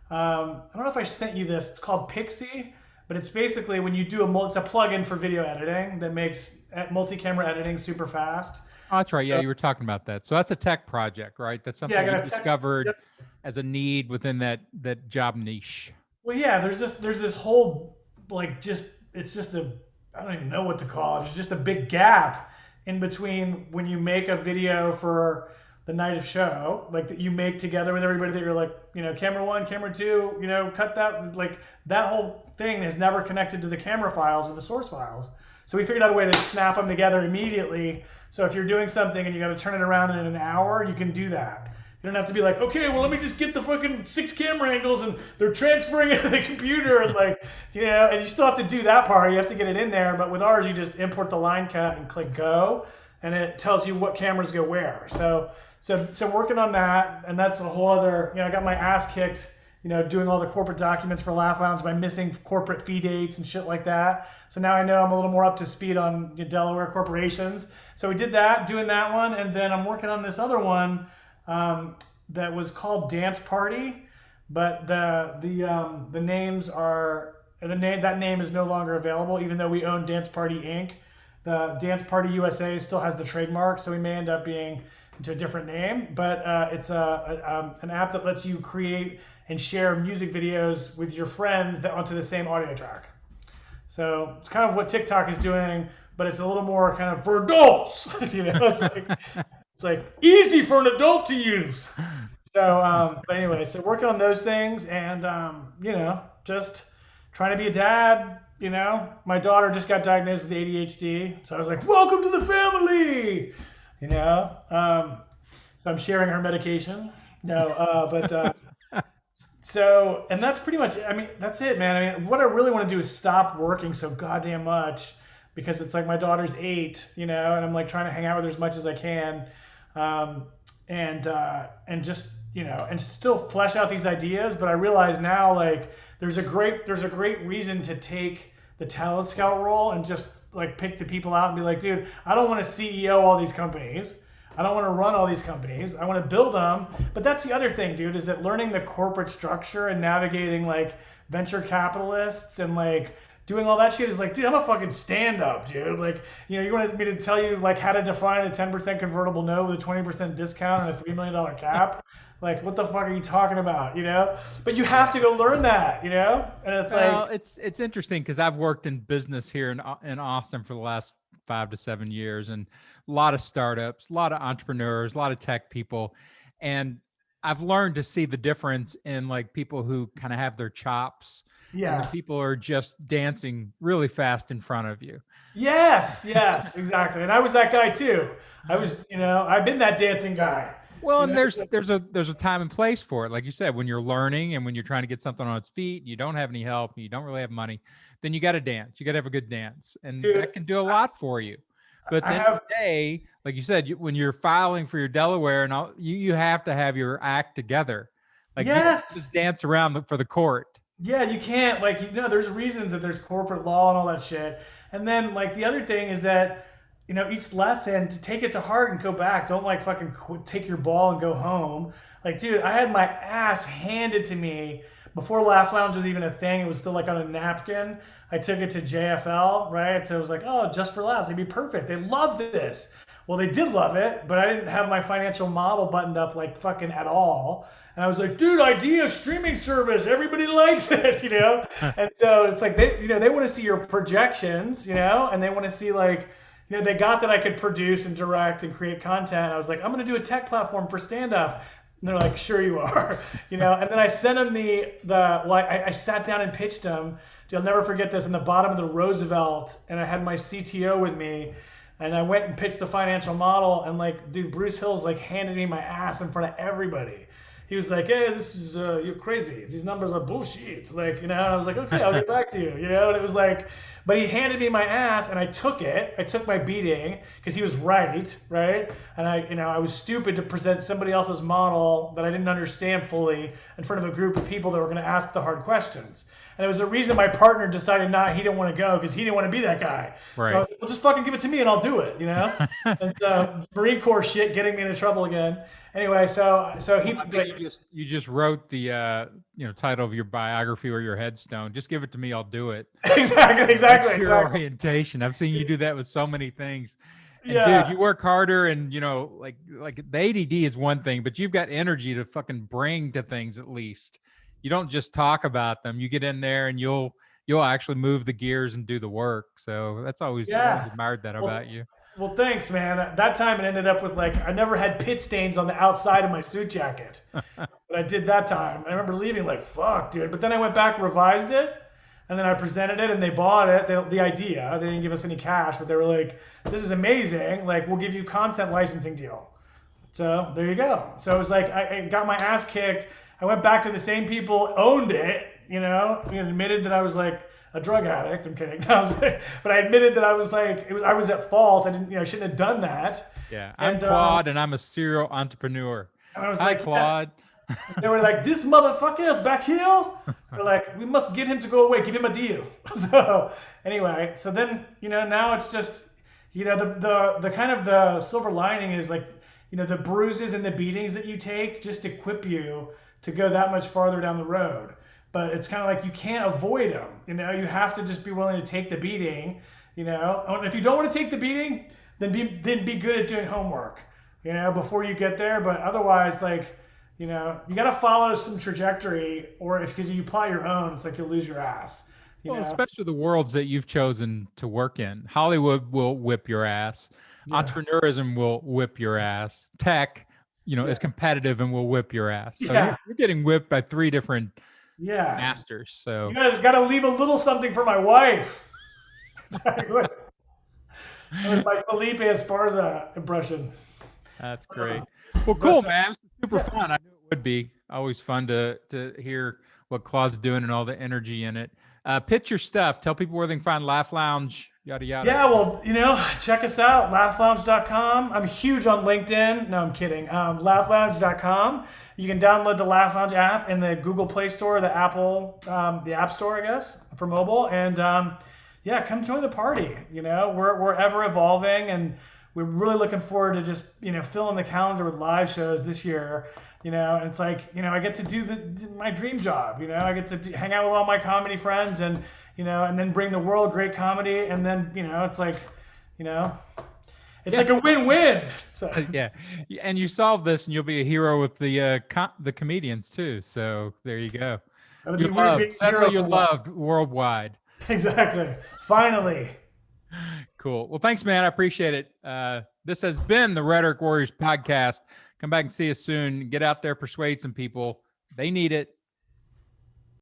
I don't know if I sent you this. It's called Pixie, but it's basically when you do it's a plugin for video editing that makes multi-camera editing super fast. Oh, that's right. Yeah, So, you were talking about that. So that's a tech project, right? That's yeah, I something you got a tech. discovered Yep. as a need within that job niche. Well, yeah, there's this whole like just it's just a I don't even know what to call it. It's just a big gap in between when you make a video for the night of show, like that you make together with everybody that you're like, camera one, camera two, cut that like that whole thing is never connected to the camera files or the source files. So we figured out a way to snap them together immediately. So if you're doing something and you got to turn it around in an hour, you can do that. You don't have to be like, okay, well, let me just get the fucking 6 camera angles and they're transferring it to the computer and and you still have to do that part. You have to get it in there. But with ours, you just import the line cut and click go, and it tells you what cameras go where. So working on that, and that's a whole other. I got my ass kicked. Doing all the corporate documents for Laugh Lounge by missing corporate fee dates and shit like that. So now I know I'm a little more up to speed on Delaware corporations. So we did that, doing that one, and then I'm working on this other one. That was called Dance Party, but the names are that name is no longer available, even though we own Dance Party Inc. The Dance Party USA still has the trademark, so we may end up being into a different name. But it's an app that lets you create and share music videos with your friends that onto the same audio track. So it's kind of what TikTok is doing, but it's a little more kind of for adults. It's like easy for an adult to use. So, but anyway, so working on those things and, just trying to be a dad. My daughter just got diagnosed with ADHD. So I was like, welcome to the family. So I'm sharing her medication. So, and that's pretty much, that's it, man. What I really want to do is stop working so goddamn much because it's like my daughter's 8, and I'm like trying to hang out with her as much as I can. And just and still flesh out these ideas, but I realize now like there's a great reason to take the talent scout role and just like pick the people out and be like, dude, I don't want to CEO all these companies. I don't want to run all these companies. I want to build them. But that's the other thing, dude, is that learning the corporate structure and navigating like venture capitalists and like doing all that shit is like, dude, I'm a fucking stand-up, dude. Like, you wanted me to tell you like how to define a 10% convertible note with a 20% discount and a $3 million cap. Like, what the fuck are you talking about, But you have to go learn that, And it's it's interesting because I've worked in business here in Austin for the last 5 to 7 years, and a lot of startups, a lot of entrepreneurs, a lot of tech people, and I've learned to see the difference in like people who kind of have their chops. Yeah. And the people are just dancing really fast in front of you. Yes, exactly. And I was that guy too. I've been that dancing guy. Well, and there's a time and place for it. Like you said, when you're learning and when you're trying to get something on its feet, you don't have any help, you don't really have money, then you got to dance. You got to have a good dance, and that can do a lot for you. But at the end of the day, like you said, when you're filing for your Delaware and all, you have to have your act together. Like you can't just dance around for the court. Yeah, you can't there's reasons that there's corporate law and all that shit. And then like the other thing is that each lesson to take it to heart and go back. Don't like fucking take your ball and go home. Like, dude, I had my ass handed to me before Laugh Lounge was even a thing. It was still like on a napkin. I took it to JFL, right? So it was like, oh, just for laughs, it'd be perfect. They loved this. Well, they did love it, but I didn't have my financial model buttoned up like fucking at all. And I was like, dude, idea streaming service. Everybody likes it, And so it's like, they want to see your projections, and they want to see like, they got that I could produce and direct and create content. I was like, I'm going to do a tech platform for stand-up. And they're like, sure you are. And then I sent them I sat down and pitched them. Dude, I'll never forget this, in the bottom of the Roosevelt, and I had my CTO with me, and I went and pitched the financial model, and like, dude, Bruce Hill's like handed me my ass in front of everybody. He was like, hey, this is, you're crazy. These numbers are bullshit. Like, and I was like, okay, I'll get back to you, and it was like, but he handed me my ass and I took it. I took my beating because he was right? And I was stupid to present somebody else's model that I didn't understand fully in front of a group of people that were going to ask the hard questions. And it was the reason my partner decided he didn't want to go because he didn't want to be that guy. Right. So I was Well, just fucking give it to me and I'll do it, And Marine Corps shit getting me into trouble again. Anyway, so he I think you just wrote the title of your biography or your headstone. Just give it to me, I'll do it. exactly. That's your orientation. I've seen you do that with so many things. And dude, you work harder, and like the ADD is one thing, but you've got energy to fucking bring to things. At least you don't just talk about them. You get in there and you'll actually move the gears and do the work. So that's always I always admired that about you. Well, thanks, man. At that time, it ended up with I never had pit stains on the outside of my suit jacket, but I did that time. I remember leaving fuck, dude. But then I went back, revised it, and then I presented it, and they bought it. The idea. They didn't give us any cash, but they were like, "This is amazing. We'll give you content licensing deal." So there you go. So it was I got my ass kicked. I went back to the same people, owned it, admitted that I was a drug addict. I'm kidding. But I admitted that I was I was at fault. I shouldn't have done that. Yeah, I'm Claude, and I'm a serial entrepreneur. And I was Hi, Claude. Yeah. They were like, "This motherfucker is back here." They're like, "We must get him to go away. Give him a deal." So anyway, so then now it's just the kind of the silver lining is the bruises and the beatings that you take just equip you to go that much farther down the road. But it's kind of you can't avoid them. You have to just be willing to take the beating. If you don't want to take the beating, then be good at doing homework. Before you get there. But otherwise, you got to follow some trajectory, or because you apply your own, it's you'll lose your ass. Well, especially the worlds that you've chosen to work in. Hollywood will whip your ass. Yeah. Entrepreneurism will whip your ass. Tech, is competitive and will whip your ass. So you're getting whipped by 3 different masters. So you guys got to leave a little something for my wife. Exactly. That was my Felipe Esparza impression. That's great. Well, cool, man. It's super fun. I knew it would be. Always fun to hear what Claude's doing and all the energy in it. Pitch your stuff. Tell people where they can find Laugh Lounge, yada, yada. Yeah, well, check us out, laughlounge.com. I'm huge on LinkedIn. No, I'm kidding. Laughlounge.com. You can download the Laugh Lounge app in the Google Play Store, the Apple, the App Store, I guess, for mobile. And come join the party. We're ever evolving, and we're really looking forward to just, filling the calendar with live shows this year. And it's I get to do my dream job. I get to hang out with all my comedy friends, and and then bring the world great comedy, and then it's it's like a win-win. So. Yeah, and you solve this, and you'll be a hero with the comedians too. So there you go. You're loved. Suddenly you're loved worldwide. Exactly. Finally. Cool. Well, thanks, man. I appreciate it. This has been the Rhetoric Warriors podcast. Come back and see us soon. Get out there, persuade some people. They need it.